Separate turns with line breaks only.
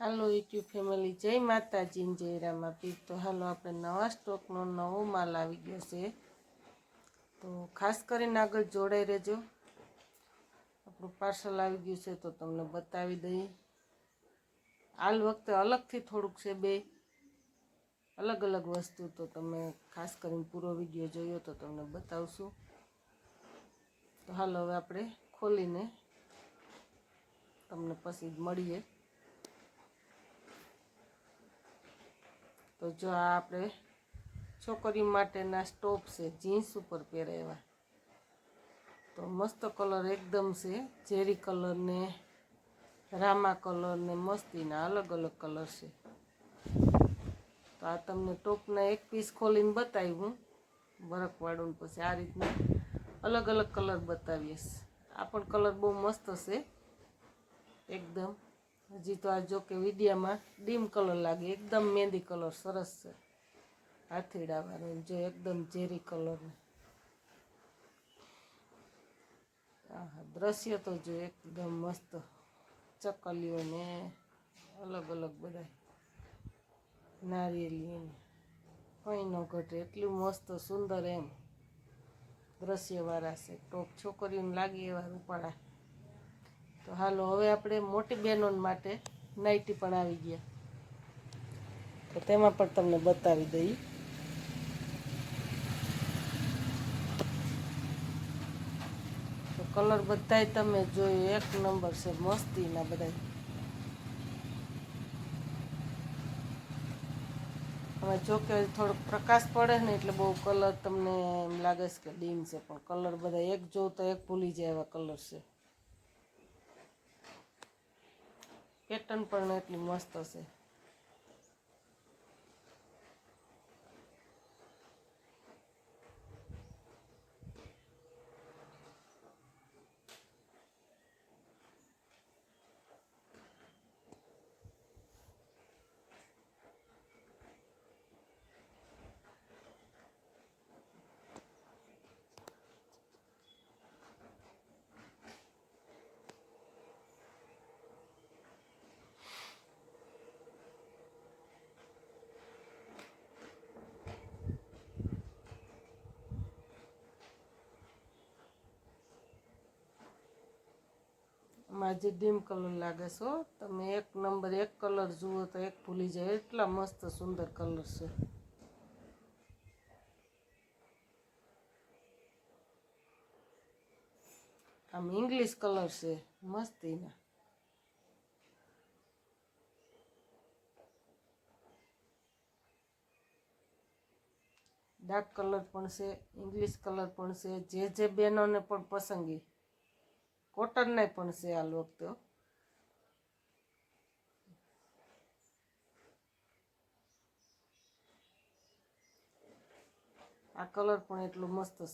હાલો YouTube family, જય માતાજી જય રામાપીર। તો હાલો આપણે નવા સ્ટોકનો નવો માલ આવી ગયો છે, તો ખાસ કરીને આગળ જોડાઈ રહેજો। આપણું પાર્સલ આવી ગયું છે તો તમને બતાવી દઈએ। હાલ વખતે અલગથી થોડુંક છે, બે અલગ અલગ વસ્તુ, તો તમે ખાસ કરીને પૂરો વિડીયો જોયો તો તમને બતાવશું। તો હાલો હવે આપણે ખોલીને તમને પછી મળીએ। તો જો આ આપણે છોકરી માટેના સ્ટોપ છે, જીન્સ ઉપર પહેરે એવા। તો મસ્ત કલર એકદમ છે, ઝેરી કલર ને રામા કલર ને મસ્તીના અલગ અલગ કલર છે। તો આ તમને ટોપના એક પીસ ખોલીને બતાવ્યું વર્કવાળું, પછી આ રીતના અલગ અલગ કલર બતાવીશ। આ પણ કલર બહુ મસ્ત છે એકદમ। હજી તો આ જો કે વિડીયામાં ડીમ કલર લાગે, એકદમ મહેંદી કલર સરસ છે, હાથીડાવાળો જો એકદમ ઝેરી કલર। આહા, દ્રશ્ય તો જો એકદમ મસ્ત, ચકલીઓ ને અલગ અલગ બધા નારિયેળી ને કંઈ ન ઘટે એટલું મસ્ત સુંદર એમ દ્રશ્યવાળા છે ટોપ, છોકરીઓને લાગે એવા રૂપાળા। તો હાલો હવે આપણે મોટી બહેનો માટે નાઇટી પણ આવી ગયા, તો તેમાં પણ તમને બતાવી દઈએ। તો કલર બધાય તમે જોયું એક નંબર છે, મસ્તીના બધા। હવે જો કે થોડોક પ્રકાશ પડે ને એટલે બહુ કલર તમને એમ લાગે છે કે ડીમ છે, પણ કલર બધા એક જો તો એક ભૂલી જાય એવા કલર છે। પેટર્ન પણ એટલી મસ્ત છે। આમાં જે ડીમ કલર લાગે છો તમે એક નંબર, એક કલર જુઓ તો એક ભૂલી જાય એટલા મસ્ત સુંદર કલર છે। આમ ઇંગ્લિશ કલર છે મસ્તીના। ડાર્ક કલર પણ છે, ઇંગ્લિશ કલર પણ છે, જે બહેનોને પણ પસંદગી। કોટનના પણ છે હાલ વખતે। આ કલર પણ એટલો મસ્ત છે।